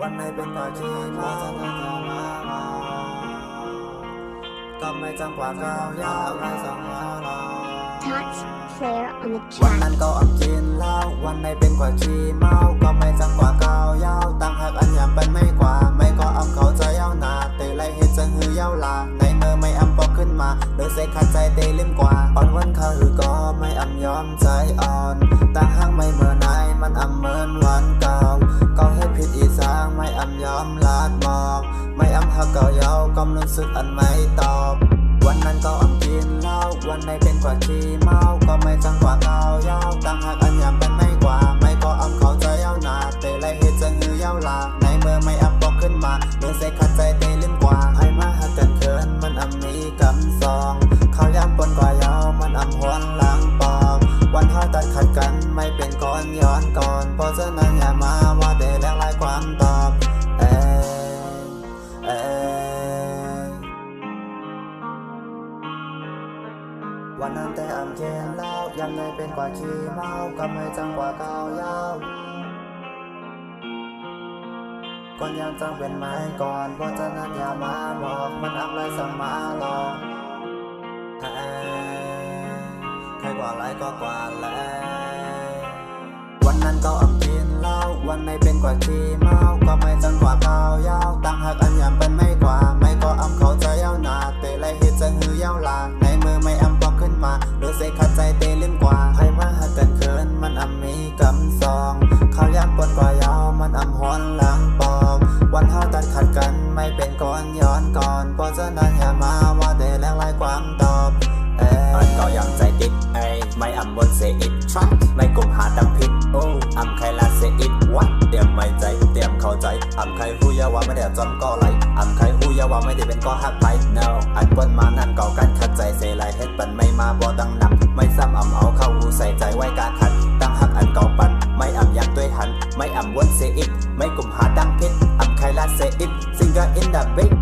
วันไหนเป็นกว่าที่มาจะทำมาก็ไม่จำกว่าก้าวยาวไรสังหารอ Touch Player on the วันนั้ track. นก็อับกินเหล้าวันไหนเป็นกว่าขี้เมาก็ไม่จำกว่าก้าวยาวตั้งหักอันยำเป็นไม่กว่าไม่ก็อำเขาใจยาวหนาเตะไรเฮ็ดจังหือยาวลาในเมื่อไม่อำปอกขึ้นมาโดยเสกขัดใจเตะลิ่มกว่าอ่อนวันเขาหือก็ไม่อำยอมใจอ่อนตั้งหักไม่เมื่อนายมันอำเหมือนวันเก่าก็เฮ็ดผิดอีสางไม่อำยอมลาดบอกไม่อำหักเก่ายาวกำลังสึกอันไม่ตอบวันนั้นก็อำกินเหล้าวันไหนเป็นกว่าขี้เมาก็ไม่จังกว่าก้าวยาวตั้งหักอันยำเป็นไม่กว่าไม่ก็อำเขาใจยาวหนาเตะไรเฮ็ดจังหือยาวลาในเมื่อไม่อำปอกขึ้นมาโดนเสกขัดใจเตะลิ่มกว่าให้มาหักกันเขินมันอำมีกำซองเขาย้ำปนกว่ายาวมันอำหวนหลังปอกวันเฮาตัดขัดกันไม่เป็นก้อนย้อนก่อนเพราะฉะนั้นอย่ามาว่าเตะแลกลายความตอบเอ้วันนั้นแต่อำเกนเหล้ายังไงเป็นกว่าขี้เมาก็ไม่จังกว่าก้าวยาวก่อนยังจังเป็นไม้ก่อนเพราะฉะนั้นอย่ามาบอกมันอำไรสั่งมาลองใครกว่าไรก็กว่าแล้ววันนั้นก็อำกินเหล้าวันไหนเป็นกว่าขี้เมาก็ไม่จังกว่าก้าวยาวตั้งหักอันยำเป็นไม่กว่าไม่ก็อำเขาใจยาวหนาเตะไรเฮ็ดจังหือยาวลาในมือไม่อำปอกขึ้นมาโดยเสกขัดใจเตะลิ่มกว่าให้มาหักกันเขินมันอำมีกำซองเขาย้ำปนกว่ายาวมันอำหวนหลังปอกวันเฮาตัดขัดกันไม่เป็นก้อนย้อนก่อนเพราะฉะนั้นอย่ามาว่าเตะแลกลายความตอบอันก็ยังใจติดไม่อำบนเซอิดทรัคไม่กลุ่มหาดังพิษโอ้อำใครละเซอิดวัดเตรียมไม่ใจเตรียมเข้าใจอำใครหูยาว่าไม่ได้จอมก็ไหลอำใครหูยาว่าไม่ได้เป็นก็หักไป no อันปนมานั่นเก่ากันขัดใจเซไลเฮ็ดปันไม่มาบ่ตั้งนำไม่ซ้ำอำเอาเข้าหูใส่ใจไว้การขัดตั้งหักอันเก่าปันไม่อำยักด้วยหันไม่อำวนเซอิดไม่กลุ่มหาดังพิษอำใครละเซอิดซิงเกิลอินเดอะบิ๊ก